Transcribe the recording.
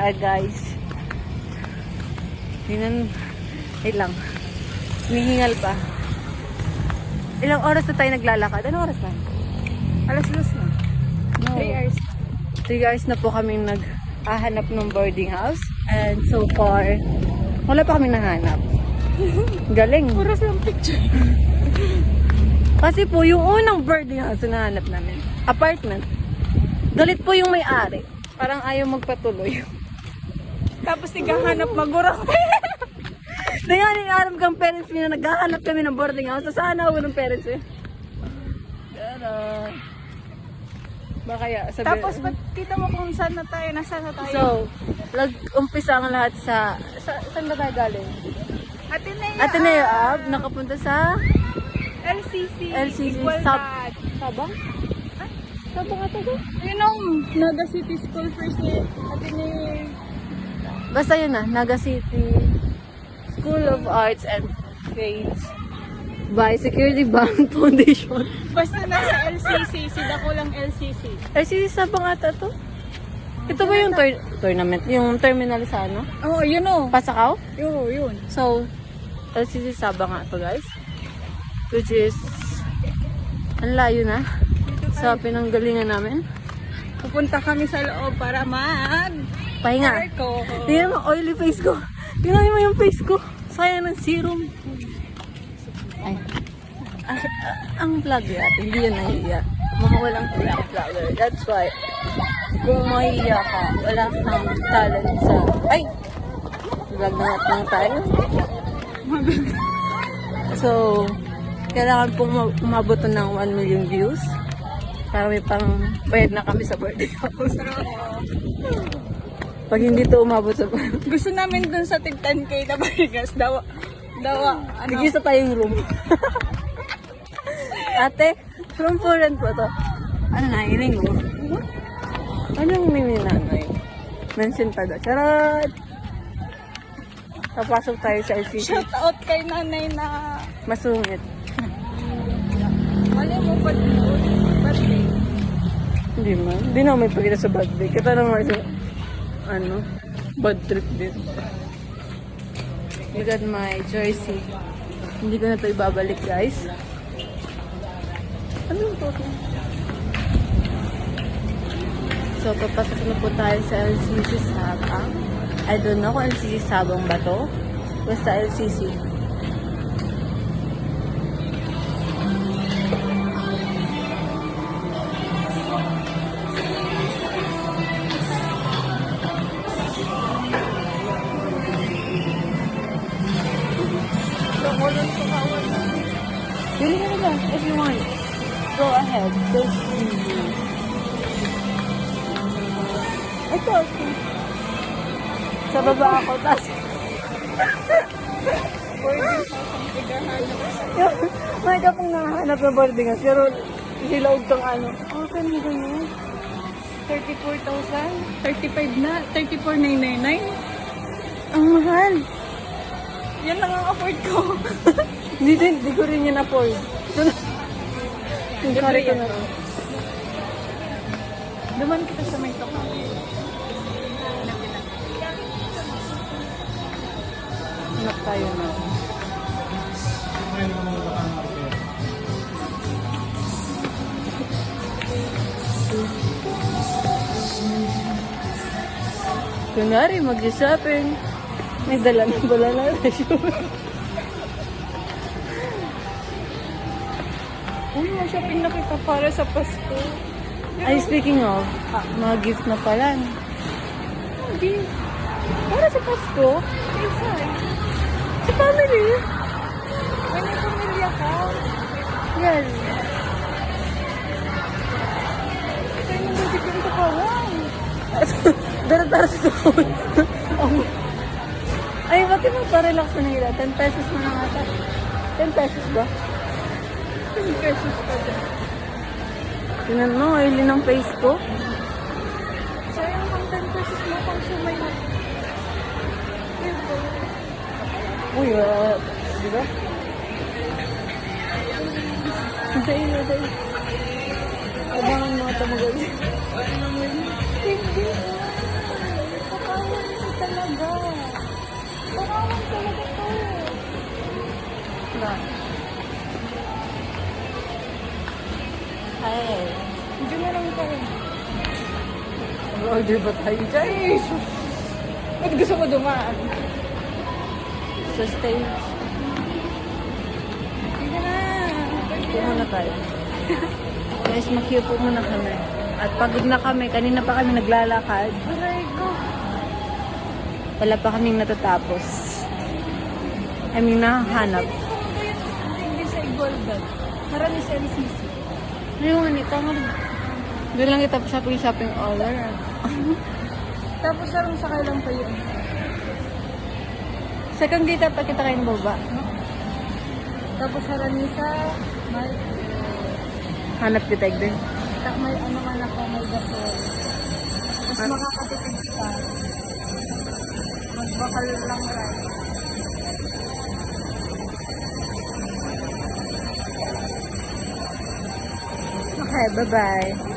Guys, wait lang, humihingal pa. Ilang oras na tayo naglalakad? Anong oras na? Alas 2 na. No. 3 hours. 3 hours na po kaming naghahanap ng boarding house. And so far, wala pa kaming nahanap. Galing. Puro sa picture. Kasi po, yung unang boarding house na nahanap namin, apartment, galit po yung may-ari. Parang ayaw magpatuloy. Tapos naghahanap magurang. Nangyari aram kang parents mo na naghahanap kami ng boarding house. So, sana ako ng parents mo. Pero, baka kaya sabi. Tapos ba't kita mo kung saan na tayo, nasaan na tayo? So, umpisa ang lahat saan ba tayo galing? Ateneo Ab, nakapunta sa LCC. Sabang? Sabang ata ko? Yun ang Naga City School first year. Ateneo. Basta yun na, Naga City School of Arts and Trades by Security Bank Foundation. Basta nasa LCC, sida ko lang LCC. LCC Sabang ata to? Ito ba yung tournament? Yung terminal sa ano? Oo, yun o. Pasakaw? Yun. So, LCC Sabang nga to guys. Which is, ang layo na sa pinanggalingan namin. Pupunta kami sa loob para Pahinga. ko. Tingnan mo, oily face ko. Tingnan mo yung face ko. Sayang ng serum. Ay. Ang vlog yan, hindi yun nahiya. Mga walang vlogger. That's why, kung mahiya ka, wala kang talent sa... Ay! Vlog na lang tayo. So, kailangan pong umabot ng 1 million views. Para may pang bayad na kami sa birthday house. Pag hindi to umabot sa... Gusto namin dun sa tig 10K na Barigas. Dawa. Nag-isa tayong room. Ate, room for rent po to. Ano na, hiling mo? Anong name ni nanay? Mention pa daw. Charot! Papasok tayo sa LCC. Shout out kay nanay na Masungit. mali mo birthday. Hindi man. Hindi na may pagkita sa birthday. Kita naman sa... bad trip din. Look at my jersey. Hindi ko na ito ibabalik, guys. Ano yung photo? So, papasok na po tayo sa LCC Sabang. I don't know kung LCC Sabang ba to. Basta LCC. Bili ka na lang if you want. Go ahead. Just easy. Ito. Sa baba ako. Tapos Boarding house ang tigahanap. may ka pong nakahanap na boarding house. Pero silaog tong ano. Okay mo ganyan. 34,000? 35 na? 34,999? Ang mahal. Yan lang ang afford ko. Hindi ko rin yun afford. Hindi ko rin na rin. Duman kita sa may toka. Hanap tayo na. Kunwari, mag-shopping. May dala ng balala na shopping. Uy, shopping na kita para sa Pasko. Ay, speaking of, mga gift na pala. Hindi. Para sa Pasko? Isa. Sa family. May pamilya ka. Yes. Ito yung nabibigyan ko pa. Wow. Dara-dara sa tukod. Ay, ba't yung magpa-relax na nila? 10 pesos na lang ata. 10 pesos ba? 10 pesos pa dyan. Tingnan mo, oily ng face ko. Sayang ang 10 pesos mo pang sumay mo. Uy, di ba? Hintay. Abangan mga tamagal. Hindi. Pakawa. talaga. Parawan talaga to. Wala. Ay. Hindi na lang tayo. Mag-order ba tayo dyan? Jesus! Ba't gusto mo dumaan? Sa stage. Hindi na. Upo muna tayo. Guys, makiupo muna kami. At pagod na kami. Kanina pa kami naglalakad. Aray ko. Wala pa kaming natatapos. I mean, nakahanap. Hindi sa Igoldan. Marami sa LCC. Ayun, ito nga. Doon lang kita shopping order. Tapos sarong sakay lang pa yun. Second date pa kita kayo ng baba. Tapos harami sa may Hanap kita din. may ano man ako, may gasol. Tapos At- makakatipid ka. Magbakal lang rice. Okay, bye-bye.